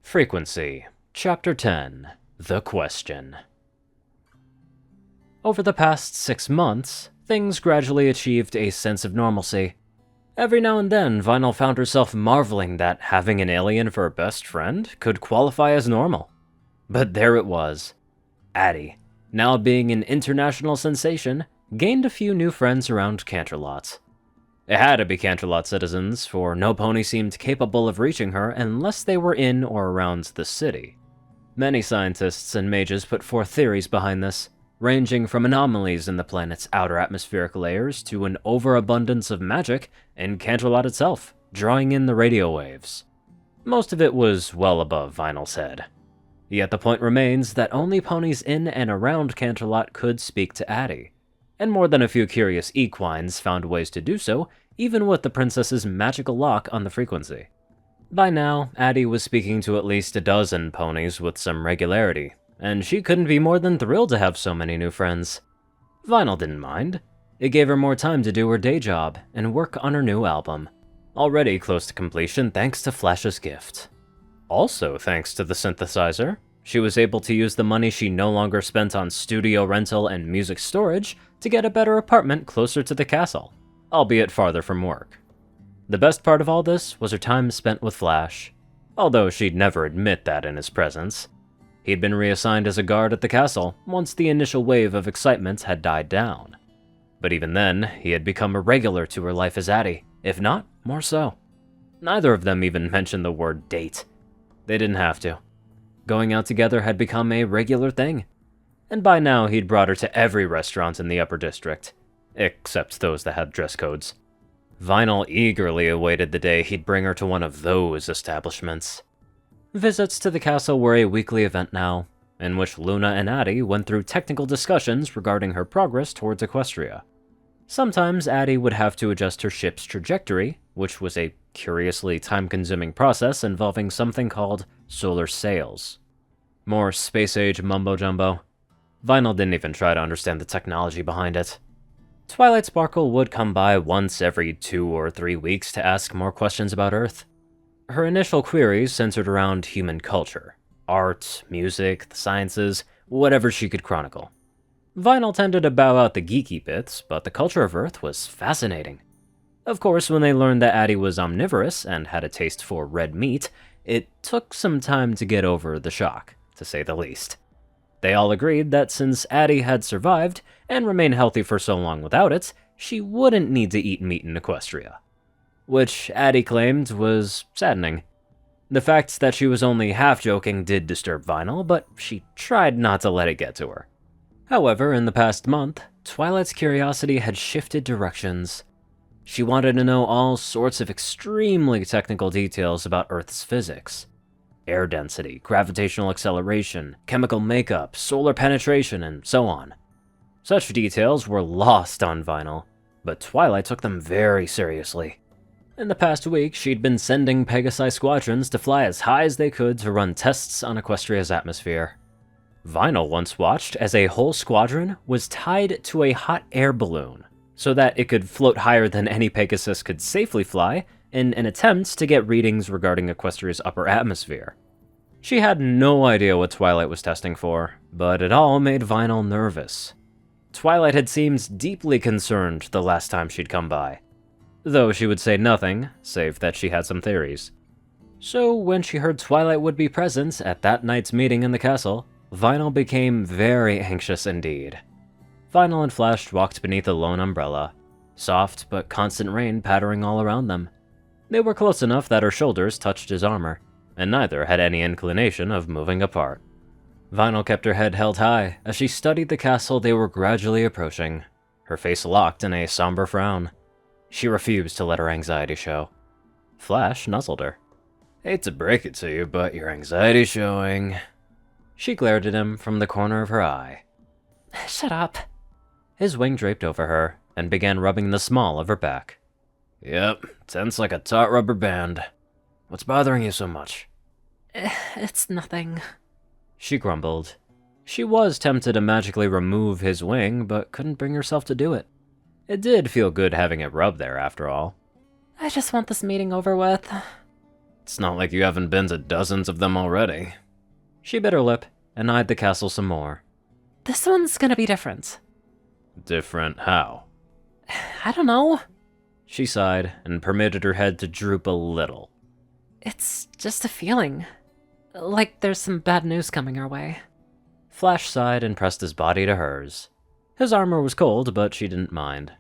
Frequency, Chapter 10, The Question. Over the past 6 months, things gradually achieved a sense of normalcy. Every now and then, Vinyl found herself marveling that having an alien for a best friend could qualify as normal. But there it was. Addie, now being an international sensation, gained a few new friends around Canterlot. It had to be Canterlot citizens, for no pony seemed capable of reaching her unless they were in or around the city. Many scientists and mages put forth theories behind this, ranging from anomalies in the planet's outer atmospheric layers to an overabundance of magic in Canterlot itself, drawing in the radio waves. Most of it was well above Vinyl's head. Yet the point remains that only ponies in and around Canterlot could speak to Addie, and more than a few curious equines found ways to do so, even with the princess's magical lock on the frequency. By now, Addie was speaking to at least a dozen ponies with some regularity, and she couldn't be more than thrilled to have so many new friends. Vinyl didn't mind. It gave her more time to do her day job and work on her new album, already close to completion thanks to Flash's gift. Also thanks to the synthesizer, she was able to use the money she no longer spent on studio rental and music storage to get a better apartment closer to the castle, albeit farther from work. The best part of all this was her time spent with Flash, although she'd never admit that in his presence. He'd been reassigned as a guard at the castle once the initial wave of excitement had died down. But even then, he had become a regular to her life as Addie, if not more so. Neither of them even mentioned the word date. They didn't have to. Going out together had become a regular thing, and by now he'd brought her to every restaurant in the upper district, except those that had dress codes. Vinyl eagerly awaited the day he'd bring her to one of those establishments. Visits to the castle were a weekly event now, in which Luna and Addie went through technical discussions regarding her progress towards Equestria. Sometimes Addie would have to adjust her ship's trajectory, which was a curiously time-consuming process involving something called solar sails. More space-age mumbo-jumbo. Vinyl didn't even try to understand the technology behind it. Twilight Sparkle would come by once every 2 or 3 weeks to ask more questions about Earth. Her initial queries centered around human culture, art, music, the sciences, whatever she could chronicle. Vinyl tended to bow out the geeky bits, but the culture of Earth was fascinating. Of course, when they learned that Addie was omnivorous and had a taste for red meat, it took some time to get over the shock, to say the least. They all agreed that since Addie had survived and remained healthy for so long without it, she wouldn't need to eat meat in Equestria. Which Addie claimed was saddening. The fact that she was only half joking did disturb Vinyl, but she tried not to let it get to her. However, in the past month, Twilight's curiosity had shifted directions. She wanted to know all sorts of extremely technical details about Earth's physics. Air density, gravitational acceleration, chemical makeup, solar penetration, and so on. Such details were lost on Vinyl, but Twilight took them very seriously. In the past week, she'd been sending Pegasi squadrons to fly as high as they could to run tests on Equestria's atmosphere. Vinyl once watched as a whole squadron was tied to a hot air balloon, so that it could float higher than any Pegasus could safely fly in an attempt to get readings regarding Equestria's upper atmosphere. She had no idea what Twilight was testing for, but it all made Vinyl nervous. Twilight had seemed deeply concerned the last time she'd come by, though she would say nothing, save that she had some theories. So when she heard Twilight would be present at that night's meeting in the castle, Vinyl became very anxious indeed. Vinyl and Flash walked beneath a lone umbrella, soft but constant rain pattering all around them. They were close enough that her shoulders touched his armor, and neither had any inclination of moving apart. Vinyl kept her head held high as she studied the castle they were gradually approaching, her face locked in a somber frown. She refused to let her anxiety show. Flash nuzzled her. "Hate to break it to you, but your anxiety's showing." She glared at him from the corner of her eye. Shut up. His wing draped over her and began rubbing the small of her back. "Yep, tense like a taut rubber band. What's bothering you so much?" It's nothing. She grumbled. She was tempted to magically remove his wing, but couldn't bring herself to do it. It did feel good having it rubbed there, after all. I just want this meeting over with. It's not like you haven't been to dozens of them already. She bit her lip and eyed the castle some more. This one's gonna be different. Different how? I don't know. She sighed and permitted her head to droop a little. It's just a feeling. Like there's some bad news coming our way. Flash sighed and pressed his body to hers. His armor was cold, but she didn't mind.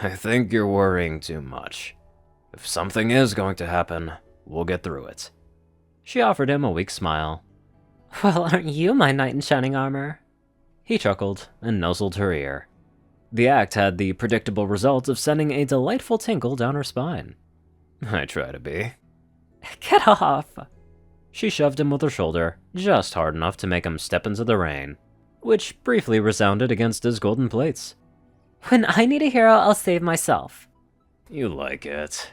I think you're worrying too much. If something is going to happen, we'll get through it. She offered him a weak smile. Well, aren't you my knight in shining armor? He chuckled and nuzzled her ear. The act had the predictable result of sending a delightful tinkle down her spine. I try to be. Get off! She shoved him with her shoulder, just hard enough to make him step into the rain, which briefly resounded against his golden plates. When I need a hero, I'll save myself. You like it.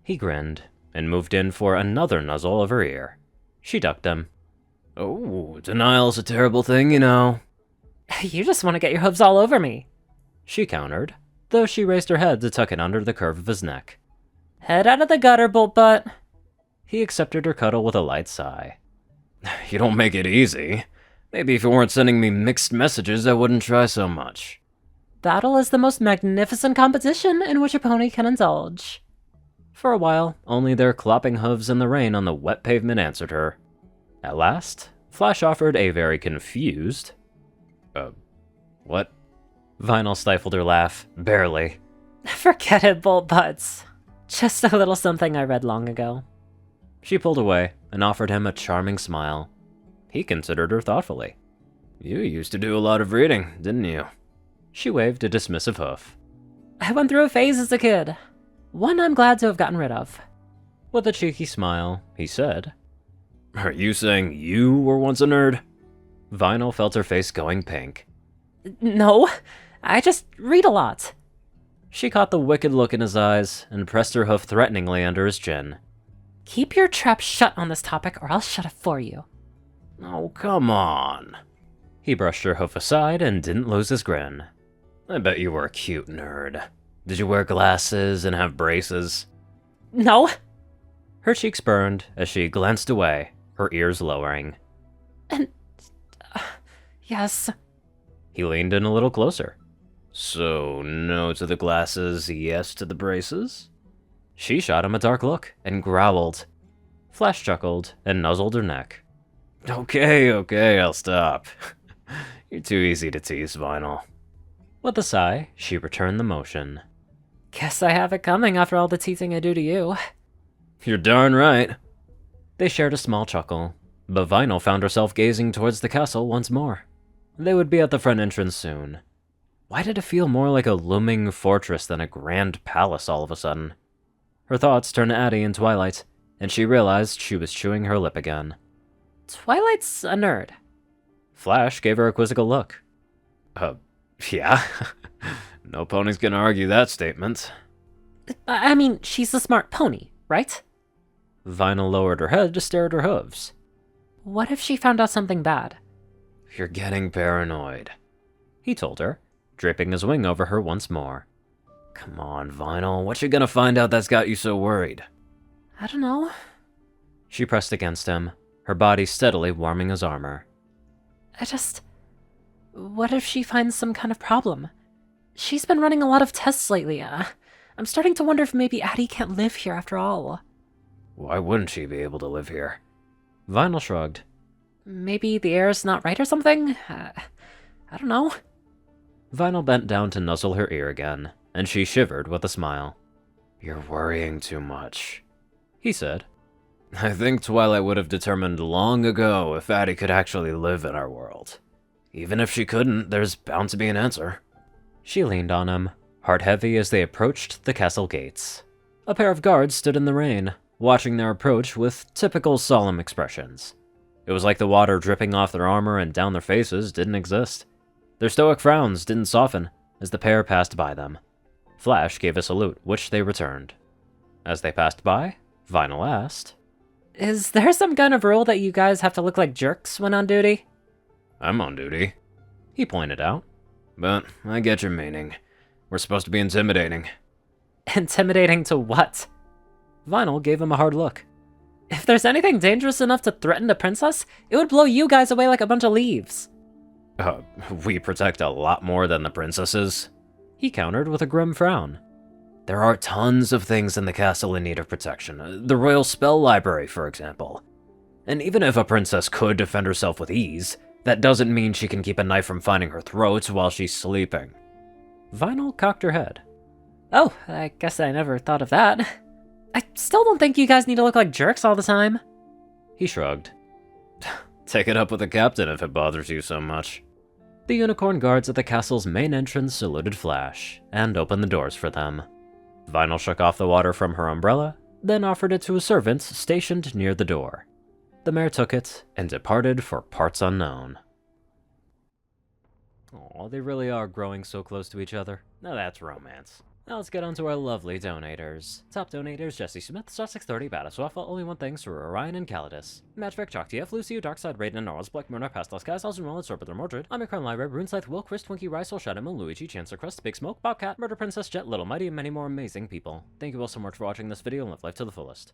He grinned and moved in for another nuzzle of her ear. She ducked him. Oh, denial's a terrible thing, you know. You just want to get your hooves all over me. She countered, though she raised her head to tuck it under the curve of his neck. Head out of the gutter, bolt butt. He accepted her cuddle with a light sigh. You don't make it easy. Maybe if you weren't sending me mixed messages, I wouldn't try so much. Battle is the most magnificent competition in which a pony can indulge. For a while, only their clopping hooves in the rain on the wet pavement answered her. At last, Flash offered a very confused... what? Vinyl stifled her laugh, barely. Forget it, bolt butts. Just a little something I read long ago. She pulled away and offered him a charming smile. He considered her thoughtfully. You used to do a lot of reading, didn't you? She waved a dismissive hoof. I went through a phase as a kid. One I'm glad to have gotten rid of. With a cheeky smile, he said, Are you saying you were once a nerd? Vinyl felt her face going pink. No, I just read a lot. She caught the wicked look in his eyes and pressed her hoof threateningly under his chin. Keep your trap shut on this topic or I'll shut it for you. Oh, come on. He brushed her hoof aside and didn't lose his grin. I bet you were a cute nerd. Did you wear glasses and have braces? No. Her cheeks burned as she glanced away, her ears lowering. And... yes. He leaned in a little closer. So, no to the glasses, yes to the braces? She shot him a dark look and growled. Flash chuckled and nuzzled her neck. Okay, I'll stop. You're too easy to tease, Vinyl. With a sigh, she returned the motion. Guess I have it coming after all the teasing I do to you. You're darn right. They shared a small chuckle, but Vinyl found herself gazing towards the castle once more. They would be at the front entrance soon. Why did it feel more like a looming fortress than a grand palace all of a sudden? Her thoughts turned to Addie and Twilight, and she realized she was chewing her lip again. Twilight's a nerd. Flash gave her a quizzical look. Yeah? No pony's gonna argue that statement. I mean, she's a smart pony, right? Vinyl lowered her head to stare at her hooves. What if she found out something bad? You're getting paranoid, he told her, draping his wing over her once more. Come on, Vinyl, what you gonna find out that's got you so worried? I don't know. She pressed against him, her body steadily warming his armor. What if she finds some kind of problem? She's been running a lot of tests lately. I'm starting to wonder if maybe Addie can't live here after all. Why wouldn't she be able to live here? Vinyl shrugged. Maybe the air's not right or something? I don't know. Vinyl bent down to nuzzle her ear again, and she shivered with a smile. You're worrying too much, he said. I think Twilight would have determined long ago if Addie could actually live in our world. Even if she couldn't, there's bound to be an answer. She leaned on him, heart heavy as they approached the castle gates. A pair of guards stood in the rain, watching their approach with typical solemn expressions. It was like the water dripping off their armor and down their faces didn't exist. Their stoic frowns didn't soften as the pair passed by them. Flash gave a salute, which they returned. As they passed by, Vinyl asked, Is there some kind of rule that you guys have to look like jerks when on duty? I'm on duty, he pointed out. But I get your meaning. We're supposed to be intimidating. Intimidating to what? Vinyl gave him a hard look. If there's anything dangerous enough to threaten a princess, it would blow you guys away like a bunch of leaves. We protect a lot more than the princesses, he countered with a grim frown. There are tons of things in the castle in need of protection, the royal spell library, for example. And even if a princess could defend herself with ease, that doesn't mean she can keep a knife from finding her throat while she's sleeping. Vinyl cocked her head. Oh, I guess I never thought of that. I still don't think you guys need to look like jerks all the time. He shrugged. Take it up with the captain if it bothers you so much. The unicorn guards at the castle's main entrance saluted Flash, and opened the doors for them. Vinyl shook off the water from her umbrella, then offered it to a servant stationed near the door. The mayor took it, and departed for parts unknown. Aw, they really are growing so close to each other. Now that's romance. Now let's get on to our lovely donators. Top donators: Jessie Smith, Star630, BadassWaffle, Onlyonething, Ceru, Orion, and Caladis. Matchback, JockeTF, Luciisu, Darkside, Rayden, and Narwhals, Blackmoonheart, Pastel, Rimworld, Sorbiter, Mordred, Omicron Library, Runescythe, Will, Chris, Twinkie, Rysel, Shadowmoon, Luigi, Chancellor Crest, Big Smoke, Bobcat, Murder Princess, Jet, Little Mighty, and many more amazing people. Thank you all so much for watching this video and live life to the fullest.